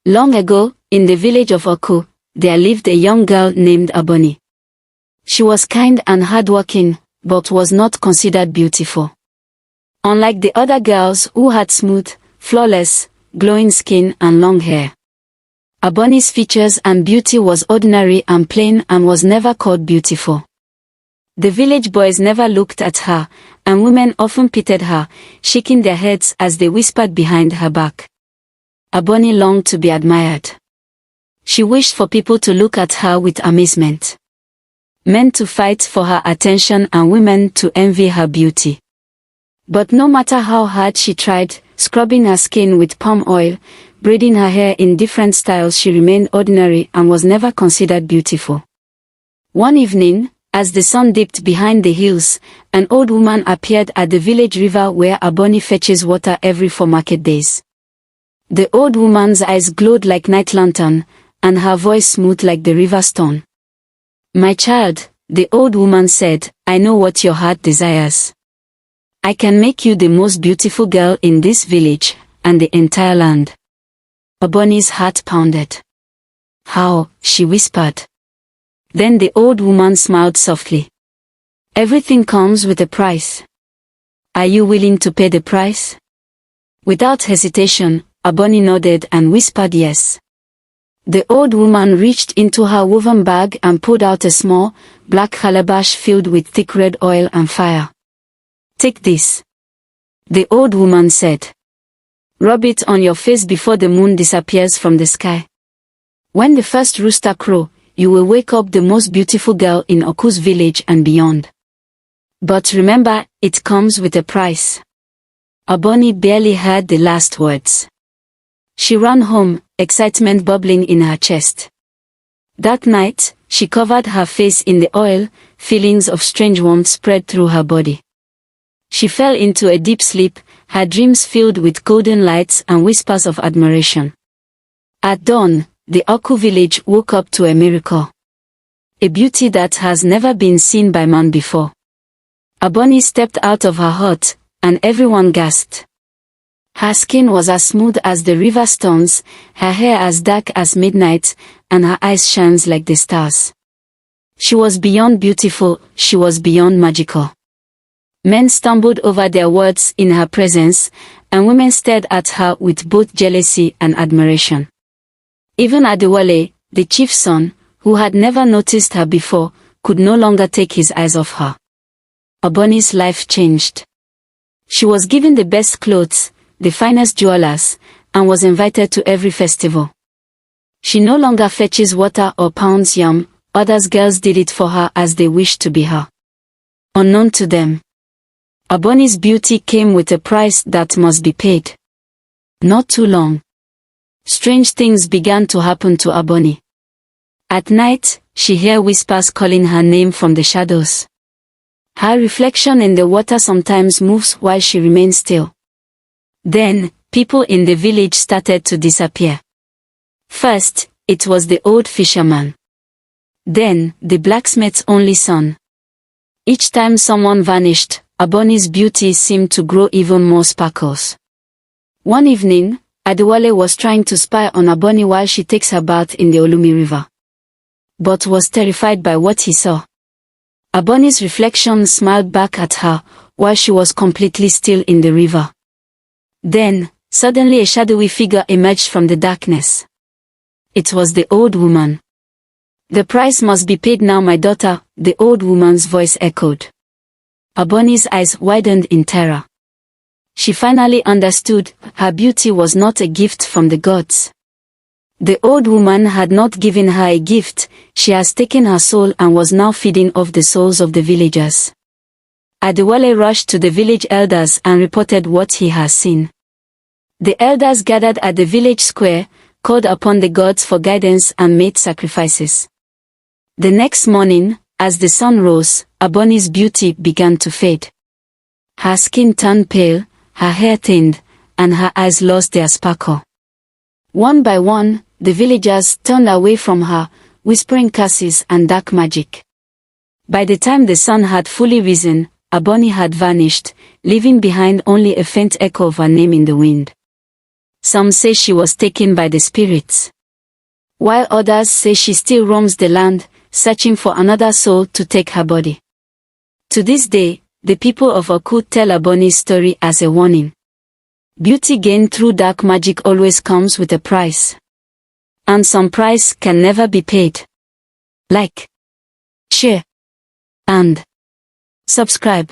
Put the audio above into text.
Long ago, in the village of Oku, there lived a young girl named Abanny. She was kind and hardworking, but was not considered beautiful. Unlike the other girls who had smooth, flawless, glowing skin and long hair, Abanny's features and beauty was ordinary and plain and was never called beautiful. The village boys never looked at her, and women often pitied her, shaking their heads as they whispered behind her back. Abanny longed to be admired. She wished for people to look at her with amazement. Men to fight for her attention and women to envy her beauty. But no matter how hard she tried, scrubbing her skin with palm oil, braiding her hair in different styles, she remained ordinary and was never considered beautiful. One evening, as the sun dipped behind the hills, an old woman appeared at the village river where Abanny fetches water every 4 market days. The old woman's eyes glowed like night lantern, and her voice smooth like the river stone. "My child," the old woman said, "I know what your heart desires. I can make you the most beautiful girl in this village, and the entire land." Abanny's heart pounded. "How?" she whispered. Then the old woman smiled softly. "Everything comes with a price. Are you willing to pay the price?" Without hesitation, Abanny nodded and whispered yes. The old woman reached into her woven bag and pulled out a small, black calabash filled with thick red oil and fire. "Take this," the old woman said. "Rub it on your face before the moon disappears from the sky. When the first rooster crows, you will wake up the most beautiful girl in Oku's village and beyond. But remember, it comes with a price." Abanny barely heard the last words. She ran home, excitement bubbling in her chest. That night, she covered her face in the oil, feelings of strange warmth spread through her body. She fell into a deep sleep, her dreams filled with golden lights and whispers of admiration. At dawn, the Oku village woke up to a miracle. A beauty that has never been seen by man before. Abanny stepped out of her hut, and everyone gasped. Her skin was as smooth as the river stones, her hair as dark as midnight, and her eyes shines like the stars. She was beyond beautiful, she was beyond magical. Men stumbled over their words in her presence, and women stared at her with both jealousy and admiration. Even Adewale, the chief's son, who had never noticed her before, could no longer take his eyes off her. Abanny's life changed. She was given the best clothes, the finest jewelers, and was invited to every festival. She no longer fetches water or pounds yam, other girls did it for her as they wished to be her. Unknown to them, Abanny's beauty came with a price that must be paid. Not too long, strange things began to happen to Abanny. At night, she heard whispers calling her name from the shadows. Her reflection in the water sometimes moves while she remains still. Then, people in the village started to disappear. First, it was the old fisherman. Then, the blacksmith's only son. Each time someone vanished, Abanny's beauty seemed to grow even more sparkles. One evening, Adewale was trying to spy on Abanny while she takes her bath in the Olumi River, but was terrified by what he saw. Abanny's reflection smiled back at her, while she was completely still in the river. Then, suddenly a shadowy figure emerged from the darkness. It was the old woman. "The price must be paid now, my daughter," the old woman's voice echoed. Abanny's eyes widened in terror. She finally understood, her beauty was not a gift from the gods. The old woman had not given her a gift, she has taken her soul and was now feeding off the souls of the villagers. Adewale rushed to the village elders and reported what he has seen. The elders gathered at the village square, called upon the gods for guidance and made sacrifices. The next morning, as the sun rose, Abanny's beauty began to fade. Her skin turned pale, her hair thinned, and her eyes lost their sparkle. One by one, the villagers turned away from her, whispering curses and dark magic. By the time the sun had fully risen, Abanny had vanished, leaving behind only a faint echo of her name in the wind. Some say she was taken by the spirits, while others say she still roams the land, searching for another soul to take her body. To this day, the people of Aku tell Abanny's story as a warning. Beauty gained through dark magic always comes with a price. And some price can never be paid. Like, share, and subscribe.